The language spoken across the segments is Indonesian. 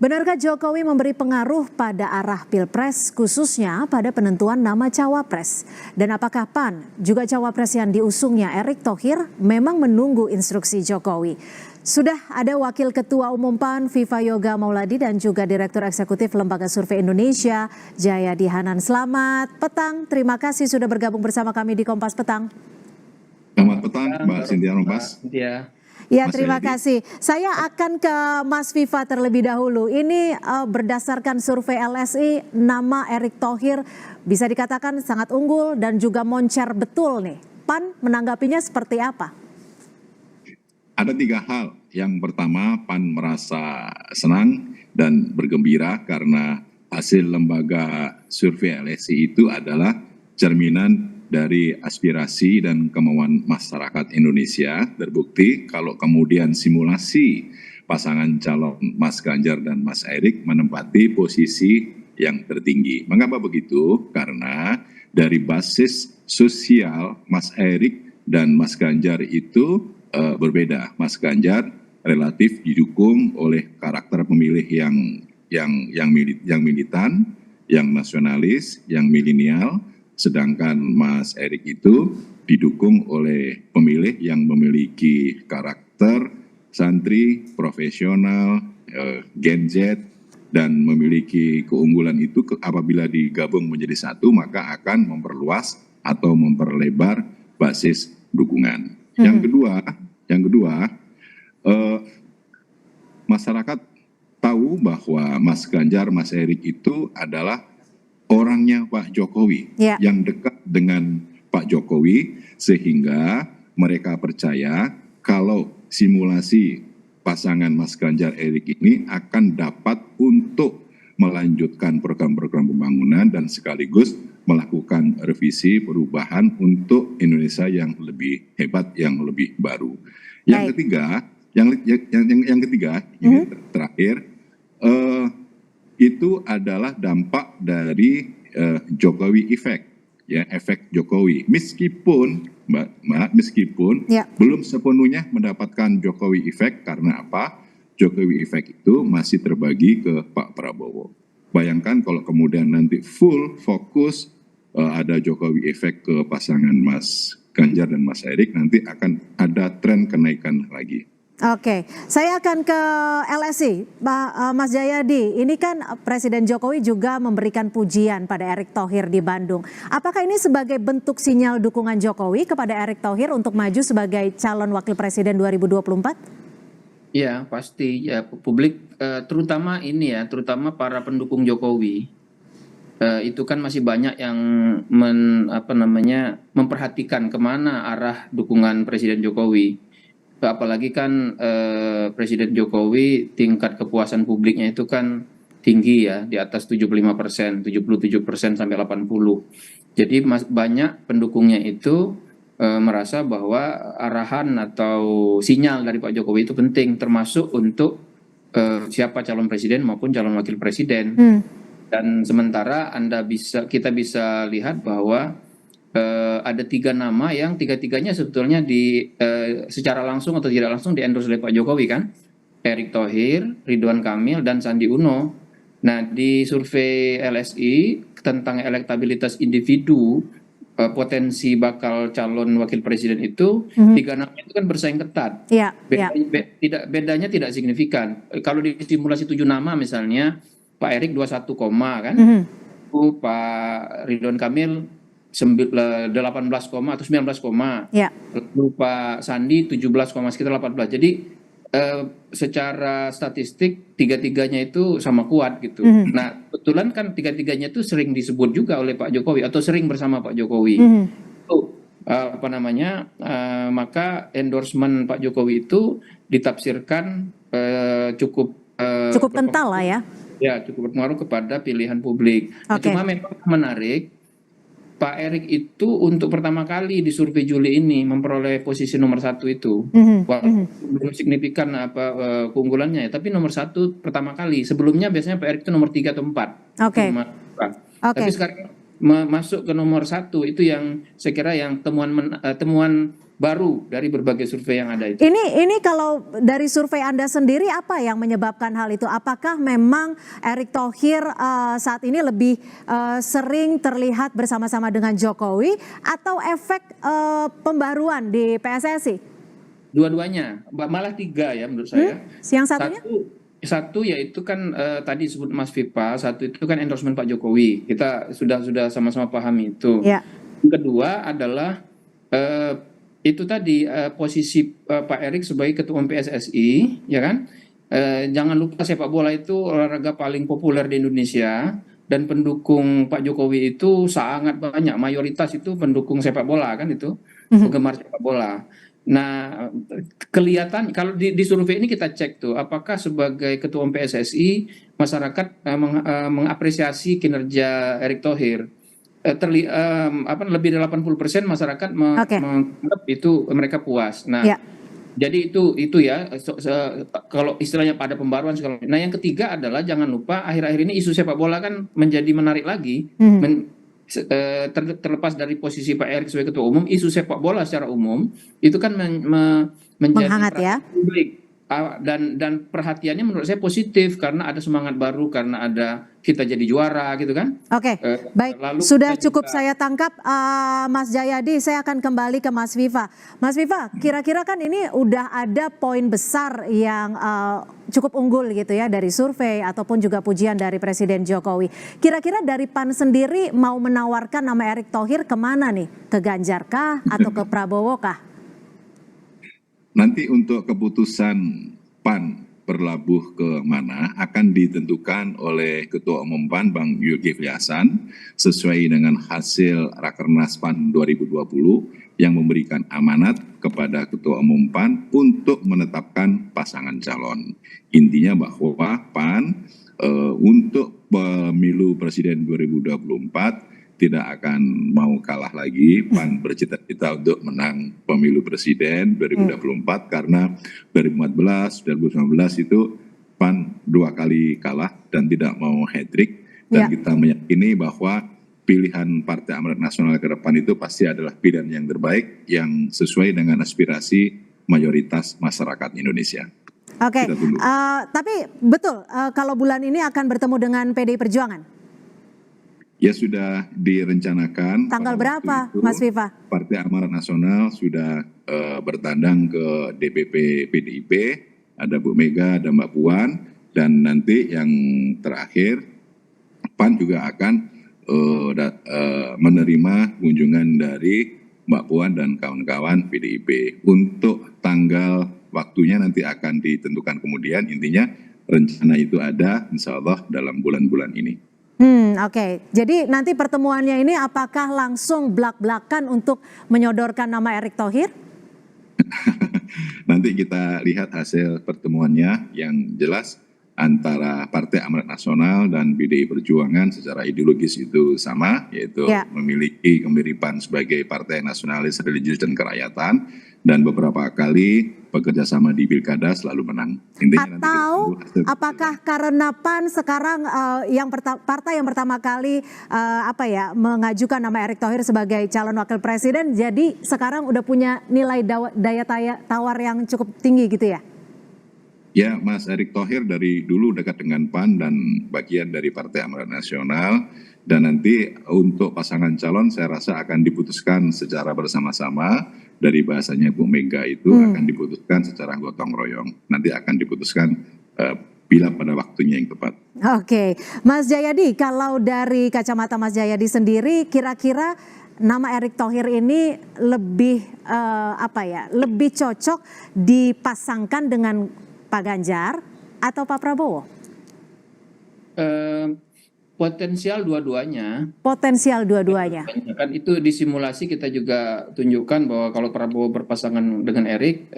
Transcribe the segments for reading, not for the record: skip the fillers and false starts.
Benarkah Jokowi memberi pengaruh pada arah Pilpres, khususnya pada penentuan nama cawapres? Dan apakah PAN, juga cawapres yang diusungnya Erick Thohir, memang menunggu instruksi Jokowi? Sudah ada Wakil Ketua Umum PAN, Viva Yoga Mauladi, dan juga Direktur Eksekutif Lembaga Survei Indonesia, Jayadi Hanan. Selamat petang, terima kasih sudah bergabung bersama kami di Kompas Petang. Selamat petang, Mbak Cynthia Rompas. Ya, terima kasih. Saya akan ke Mas Viva terlebih dahulu. Ini berdasarkan survei LSI, nama Erick Thohir bisa dikatakan sangat unggul dan juga moncer betul nih. PAN menanggapinya seperti apa? Ada 3 hal. Yang pertama, PAN merasa senang dan bergembira karena hasil lembaga survei LSI itu adalah cerminan dari aspirasi dan kemauan masyarakat Indonesia. Terbukti kalau kemudian simulasi pasangan calon Mas Ganjar dan Mas Erick menempati posisi yang tertinggi. Mengapa begitu? Karena dari basis sosial Mas Erick dan Mas Ganjar itu berbeda. Mas Ganjar relatif didukung oleh karakter pemilih yang militan, yang nasionalis, yang milenial. Sedangkan Mas Erick itu didukung oleh pemilih yang memiliki karakter santri, profesional, Gen Z, dan memiliki keunggulan itu apabila digabung menjadi satu maka akan memperluas atau memperlebar basis dukungan. Yang kedua, masyarakat tahu bahwa Mas Ganjar, Mas Erick itu adalah orangnya Pak Jokowi, yang dekat dengan Pak Jokowi, sehingga mereka percaya kalau simulasi pasangan Mas Ganjar Erick ini akan dapat untuk melanjutkan program-program pembangunan dan sekaligus melakukan revisi perubahan untuk Indonesia yang lebih hebat, yang lebih baru. Yang ketiga, ini terakhir, itu adalah dampak dari Jokowi effect, ya, efek Jokowi. Meskipun belum sepenuhnya mendapatkan Jokowi effect, karena apa? Jokowi effect itu masih terbagi ke Pak Prabowo. Bayangkan kalau kemudian nanti full fokus ada Jokowi effect ke pasangan Mas Ganjar dan Mas Erick, nanti akan ada tren kenaikan lagi. Oke, saya akan ke LSI, Mas Jayadi. Ini kan Presiden Jokowi juga memberikan pujian pada Erick Thohir di Bandung. Apakah ini sebagai bentuk sinyal dukungan Jokowi kepada Erick Thohir untuk maju sebagai calon wakil presiden 2024? Ya, pasti. Ya, publik terutama terutama para pendukung Jokowi itu kan masih banyak yang memperhatikan kemana arah dukungan Presiden Jokowi. Apalagi kan Presiden Jokowi tingkat kepuasan publiknya itu kan tinggi ya, di atas 75%, 77% sampai 80%. Jadi banyak pendukungnya itu merasa bahwa arahan atau sinyal dari Pak Jokowi itu penting, termasuk untuk siapa calon presiden maupun calon wakil presiden. Dan sementara kita bisa lihat bahwa ada 3 nama yang tiga-tiganya sebetulnya secara langsung atau tidak langsung di-endorse oleh Pak Jokowi kan. Erick Thohir, Ridwan Kamil, dan Sandi Uno. Nah, di survei LSI tentang elektabilitas individu potensi bakal calon wakil presiden itu 3 nama itu kan bersaing ketat. Bedanya tidak signifikan. Kalau di simulasi 7 nama misalnya Pak Erick 21, kan. Pak Ridwan Kamil 18, atau 19, lalu Pak Sandi 17, sekitar 18. Jadi secara statistik tiga-tiganya itu sama kuat gitu. Nah, kebetulan kan tiga-tiganya itu sering disebut juga oleh Pak Jokowi atau sering bersama Pak Jokowi. Maka endorsement Pak Jokowi itu ditafsirkan cukup kental lah ya. Ya, cukup berpengaruh kepada pilihan publik. Cuma memang menarik, Pak Erick itu untuk pertama kali di survei Juli ini memperoleh posisi nomor 1 itu. Belum signifikan keunggulannya ya, tapi nomor 1 pertama kali. Sebelumnya biasanya Pak Erick itu nomor 3 atau 4. Tapi sekarang masuk ke nomor satu. Itu yang saya kira yang temuan baru dari berbagai survei yang ada itu. Ini kalau dari survei Anda sendiri apa yang menyebabkan hal itu? Apakah memang Erick Thohir saat ini lebih sering terlihat bersama-sama dengan Jokowi atau efek pembaruan di PSSI? Dua-duanya, malah tiga ya menurut saya. Yang satunya? Satu yaitu kan tadi disebut Mas Vipa, satu itu kan endorsement Pak Jokowi. Kita sudah sama-sama pahami itu. Ya. Yang kedua adalah itu tadi posisi Pak Erick sebagai ketua umum PSSI, ya kan? Jangan lupa sepak bola itu olahraga paling populer di Indonesia dan pendukung Pak Jokowi itu sangat banyak, mayoritas itu pendukung sepak bola kan itu, penggemar sepak bola. Nah, kelihatan kalau di survei ini kita cek tuh, apakah sebagai ketua umum PSSI masyarakat mengapresiasi kinerja Erick Thohir. Lebih dari 80% masyarakat menganggap itu mereka puas. Nah, jadi itu ya kalau istilahnya pada pembaruan segala. Nah, yang ketiga adalah jangan lupa akhir-akhir ini isu sepak bola kan menjadi menarik lagi. Terlepas dari posisi Pak Erick sebagai ketua umum, isu sepak bola secara umum itu kan menjadi menghangat ya publik. Dan perhatiannya menurut saya positif karena ada semangat baru, karena ada kita jadi juara gitu kan. Oke, baik. Sudah cukup saya tangkap Mas Jayadi, saya akan kembali ke Mas Viva. Mas Viva, kira-kira kan ini udah ada poin besar yang cukup unggul gitu ya dari survei ataupun juga pujian dari Presiden Jokowi. Kira-kira dari PAN sendiri mau menawarkan nama Erick Thohir kemana nih? Ke Ganjar kah atau ke Prabowo kah? Nanti untuk keputusan PAN berlabuh ke mana akan ditentukan oleh Ketua Umum PAN Bang Zulkifli Hasan sesuai dengan hasil Rakernas PAN 2020 yang memberikan amanat kepada Ketua Umum PAN untuk menetapkan pasangan calon. Intinya bahwa PAN untuk pemilu Presiden 2024 tidak akan mau kalah lagi. PAN bercita-cita untuk menang pemilu presiden 2024 karena 2014, 2019 itu PAN 2 kali kalah dan tidak mau hat-trick. Dan kita meyakini bahwa pilihan Partai Amanat Nasional ke depan itu pasti adalah pilihan yang terbaik yang sesuai dengan aspirasi mayoritas masyarakat Indonesia. Oke, tapi betul kalau bulan ini akan bertemu dengan PDI Perjuangan? Ya sudah direncanakan. Tanggal berapa, Mas Viva? Partai Amanat Nasional sudah bertandang ke DPP PDIP, ada Bu Mega, ada Mbak Puan, dan nanti yang terakhir PAN juga akan menerima kunjungan dari Mbak Puan dan kawan-kawan PDIP. Untuk tanggal waktunya nanti akan ditentukan kemudian, intinya rencana itu ada insya Allah dalam bulan-bulan ini. Oke. Jadi nanti pertemuannya ini apakah langsung blak-blakan untuk menyodorkan nama Erick Thohir? Nanti kita lihat hasil pertemuannya. Yang jelas antara Partai Amanat Nasional dan PDI Perjuangan secara ideologis itu sama, yaitu memiliki kemiripan sebagai partai nasionalis, religius dan kerakyatan, dan beberapa kali bekerja sama di pilkada selalu menang. Intinya atau apakah karena PAN sekarang partai yang pertama kali mengajukan nama Erick Thohir sebagai calon wakil presiden, jadi sekarang udah punya nilai daya tawar yang cukup tinggi gitu ya? Ya, Mas Erick Thohir dari dulu dekat dengan PAN dan bagian dari Partai Amanat Nasional. Dan nanti untuk pasangan calon saya rasa akan diputuskan secara bersama-sama. Dari bahasanya Bu Mega itu akan diputuskan secara gotong royong. Nanti akan diputuskan bila pada waktunya yang tepat. Oke, Mas Jayadi, kalau dari kacamata Mas Jayadi sendiri, kira-kira nama Erick Thohir ini lebih lebih cocok dipasangkan dengan Pak Ganjar atau Pak Prabowo? Potensial dua-duanya. Potensial dua-duanya. Kan itu di simulasi kita juga tunjukkan bahwa kalau Prabowo berpasangan dengan Erick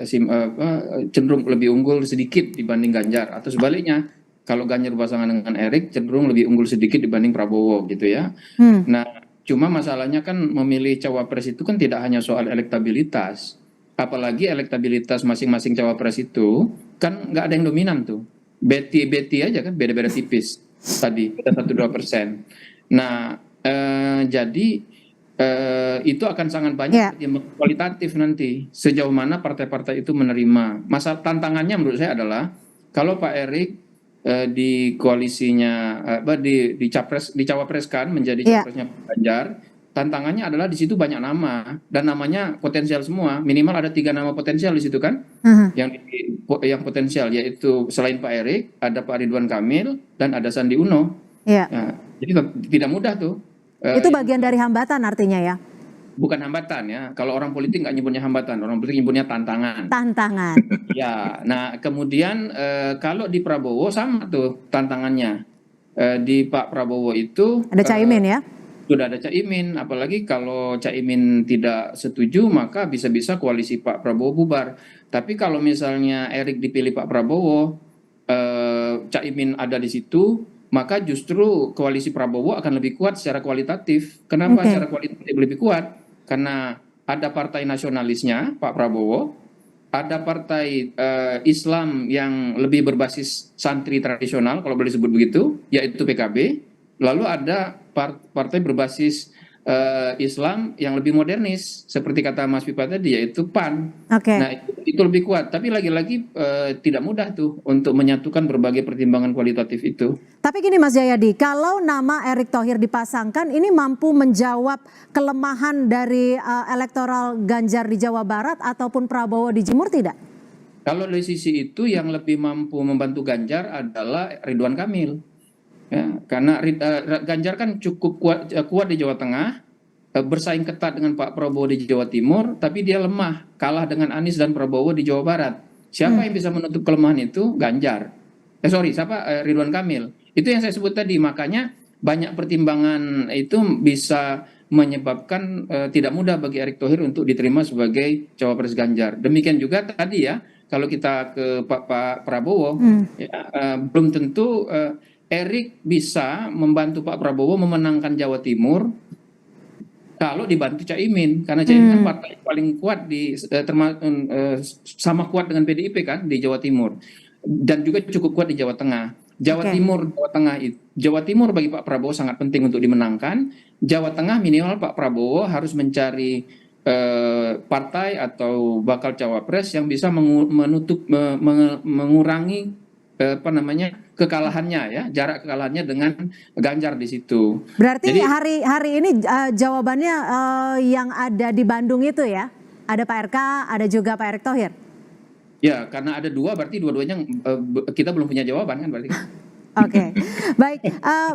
cenderung lebih unggul sedikit dibanding Ganjar, atau sebaliknya kalau Ganjar berpasangan dengan Erick cenderung lebih unggul sedikit dibanding Prabowo gitu ya. Nah, cuma masalahnya kan memilih cawapres itu kan tidak hanya soal elektabilitas, apalagi elektabilitas masing-masing cawapres itu kan nggak ada yang dominan tuh, beti aja kan, beda-beda tipis. Tadi ada 1-2%. Nah, Jadi itu akan sangat banyak pertimbangan kualitatif nanti sejauh mana partai-partai itu menerima. Masa tantangannya menurut saya adalah kalau Pak Erik di koalisinya di cawapreskan menjadi cawapresnya Pak Ganjar, tantangannya adalah di situ banyak nama dan namanya potensial semua. Minimal ada 3 nama potensial di situ kan, yang potensial yaitu selain Pak Erik ada Pak Ridwan Kamil dan ada Sandi Uno. Nah, jadi tidak mudah tuh. Itu bagian dari hambatan artinya ya? Bukan hambatan ya. Kalau orang politik nggak nyebutnya hambatan, orang politik nyebutnya tantangan. Tantangan. Ya. Nah kemudian kalau di Prabowo sama tuh tantangannya. Di Pak Prabowo itu ada Caimin ya? Sudah ada Caimin. Apalagi kalau Caimin tidak setuju maka bisa-bisa koalisi Pak Prabowo bubar. Tapi kalau misalnya Erik dipilih Pak Prabowo, Caimin ada di situ, maka justru koalisi Prabowo akan lebih kuat secara kualitatif. Kenapa secara kualitatif lebih kuat? Karena ada partai nasionalisnya Pak Prabowo, ada partai Islam yang lebih berbasis santri tradisional kalau boleh disebut begitu, yaitu PKB, lalu ada partai berbasis Islam yang lebih modernis seperti kata Mas Pipa tadi, yaitu PAN. Nah itu lebih kuat, tapi lagi-lagi tidak mudah tuh untuk menyatukan berbagai pertimbangan kualitatif itu. Tapi gini Mas Jayadi, kalau nama Erick Thohir dipasangkan ini mampu menjawab kelemahan dari elektoral Ganjar di Jawa Barat ataupun Prabowo di Jember tidak? Kalau dari sisi itu yang lebih mampu membantu Ganjar adalah Ridwan Kamil. Ya, karena Ganjar kan cukup kuat di Jawa Tengah, bersaing ketat dengan Pak Prabowo di Jawa Timur, tapi dia lemah, kalah dengan Anies dan Prabowo di Jawa Barat. Siapa yang bisa menutup kelemahan itu? Ganjar. Ridwan Kamil. Itu yang saya sebut tadi, makanya banyak pertimbangan itu bisa menyebabkan tidak mudah bagi Erick Thohir untuk diterima sebagai cawapres Ganjar. Demikian juga tadi ya, kalau kita ke Pak Prabowo, ya, belum tentu Erik bisa membantu Pak Prabowo memenangkan Jawa Timur kalau dibantu Caimin, karena Caimin partai paling kuat sama kuat dengan PDIP kan di Jawa Timur, dan juga cukup kuat di Jawa Tengah. Jawa Timur bagi Pak Prabowo sangat penting untuk dimenangkan. Jawa Tengah minimal Pak Prabowo harus mencari partai atau bakal cawapres yang bisa mengurangi kekalahannya ya, jarak kekalahannya dengan Ganjar di situ. Berarti jadi, hari ini jawabannya yang ada di Bandung itu ya, ada Pak RK, ada juga Pak Erick Thohir. Ya, karena ada dua, berarti dua-duanya kita belum punya jawaban kan berarti. Oke, baik,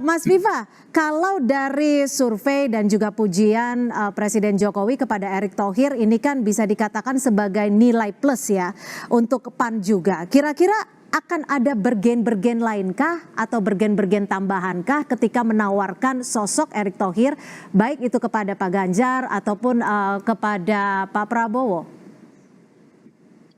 Mas Viva, kalau dari survei dan juga pujian Presiden Jokowi kepada Erick Thohir ini kan bisa dikatakan sebagai nilai plus ya untuk PAN juga. Kira-kira akan ada bergen-bergen lainkah atau bergen-bergen tambahankah ketika menawarkan sosok Erick Thohir, baik itu kepada Pak Ganjar ataupun kepada Pak Prabowo?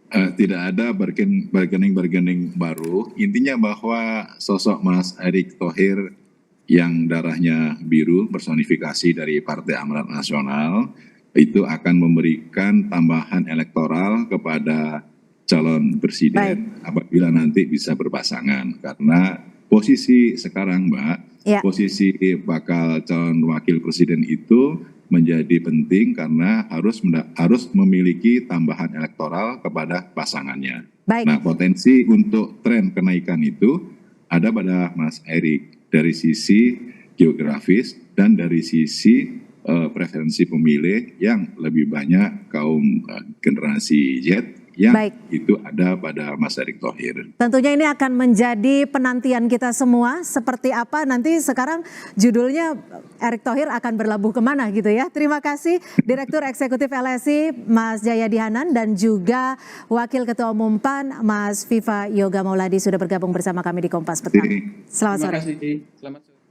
Tidak ada bargaining baru. Intinya bahwa sosok Mas Erick Thohir yang darahnya biru, personifikasi dari Partai Amanat Nasional, itu akan memberikan tambahan elektoral kepada calon presiden apabila nanti bisa berpasangan. Karena posisi sekarang Mbak, posisi bakal calon wakil presiden itu menjadi penting karena harus memiliki tambahan elektoral kepada pasangannya. Nah, potensi untuk tren kenaikan itu ada pada Mas Erick dari sisi geografis dan dari sisi preferensi pemilih yang lebih banyak kaum generasi Z yang itu ada pada Mas Erick Thohir. Tentunya ini akan menjadi penantian kita semua, seperti apa nanti sekarang judulnya Erick Thohir akan berlabuh kemana gitu ya. Terima kasih Direktur Eksekutif LSI Mas Jayadi Hanan dan juga Wakil Ketua Umum PAN Mas Viva Yoga Mauladi sudah bergabung bersama kami di Kompas Petang. Selamat sore. Terima kasih. Selamat sore.